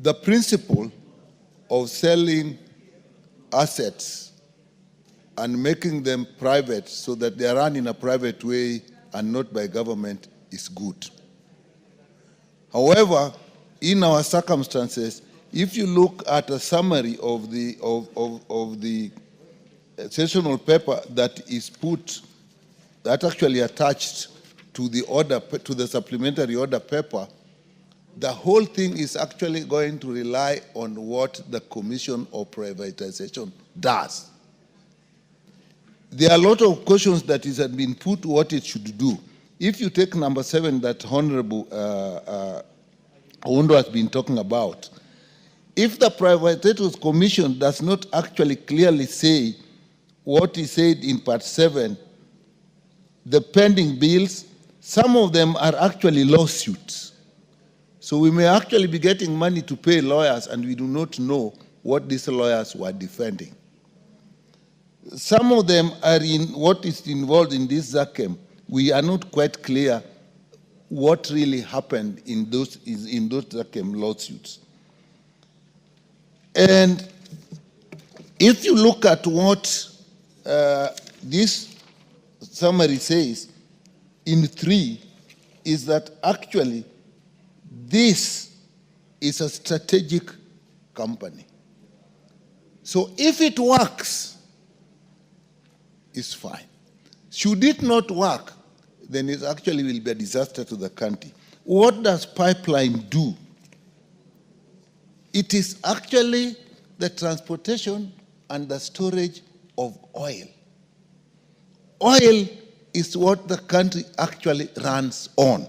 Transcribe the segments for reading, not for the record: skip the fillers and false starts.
the principle of selling assets and making them private so that they are run in a private way and not by government is good. However, in our circumstances, if you look at a summary of the sessional paper that is put, that actually attached to the order, to the supplementary order paper, the whole thing is actually going to rely on what the Commission of Privatization does. There are a lot of questions that has been put what it should do. If you take number 7 that Honorable Ondo has been talking about, if the Privatization Commission does not actually clearly say what he said in part 7, the pending bills, some of them are actually lawsuits. So we may actually be getting money to pay lawyers and we do not know what these lawyers were defending. Some of them are in what is involved in this ZACM. We are not quite clear what really happened in those ZACM lawsuits. And if you look at what this summary says in 3, is that actually this is a strategic company. So if it works, it's fine. Should it not work, then it actually will be a disaster to the country. What does pipeline do? It is actually the transportation and the storage of oil. Oil is what the country actually runs on.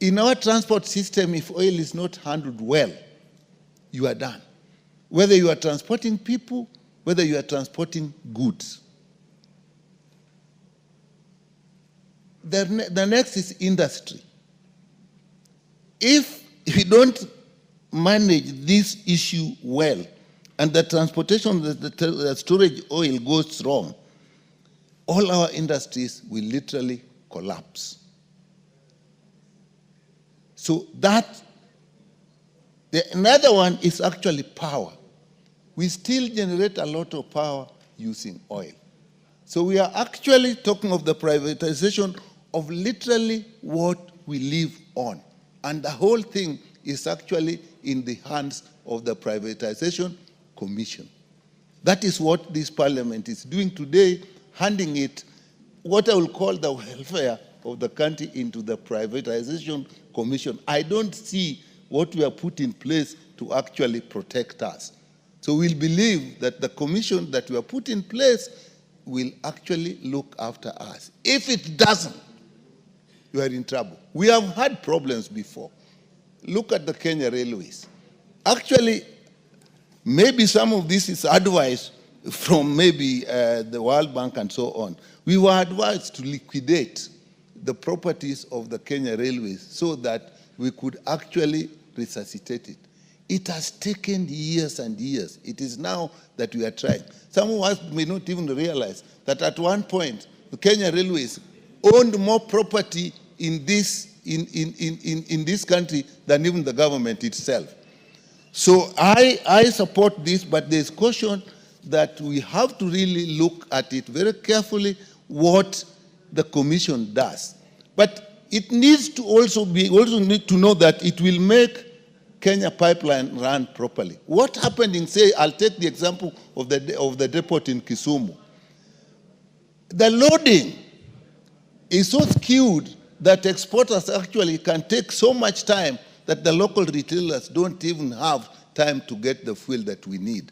In our transport system, if oil is not handled well, you are done. Whether you are transporting people, whether you are transporting goods. The next is industry. If we don't manage this issue well, and the transportation, the storage oil goes wrong, all our industries will literally collapse. So another one is actually power. We still generate a lot of power using oil. So we are actually talking of the privatization of literally what we live on. And the whole thing is actually in the hands of the Privatization Commission. That is what this parliament is doing today, handing it what I will call the welfare of the country into the Privatization Commission. I don't see what we have put in place to actually protect us. So we'll believe that the commission that we have put in place will actually look after us. If it doesn't, you are in trouble. We have had problems before. Look at the Kenya Railways. Actually, maybe some of this is advice from maybe the World Bank and so on. We were advised to liquidate the properties of the Kenya Railways so that we could actually resuscitate it. It has taken years and years. It is now that we are trying. Some of us may not even realize that at one point, the Kenya Railways owned more property in this country than even the government itself. So I support this, but there's caution that we have to really look at it very carefully, what the commission does. But it needs to also need to know that it will make Kenya Pipeline run properly. What happened in, say, I'll take the example of the depot in Kisumu. The loading is so skewed that exporters actually can take so much time that the local retailers don't even have time to get the fuel that we need.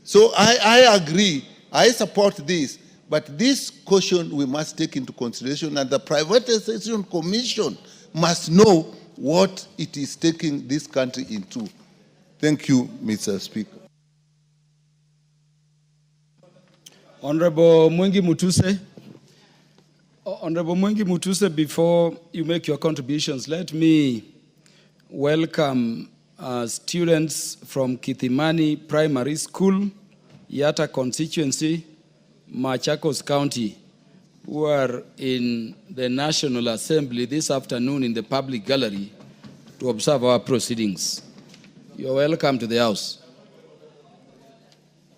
So I agree, I support this, but this caution we must take into consideration, and the Privatization Commission must know what it is taking this country into. Thank you, Mr. Speaker. Honorable Mwengi Mutuse. Honorable Mwengi Mutuse, before you make your contributions, let me welcome students from Kithimani Primary School, Yata constituency, Machakos County, who are in the National Assembly this afternoon in the public gallery to observe our proceedings. You're welcome to the House.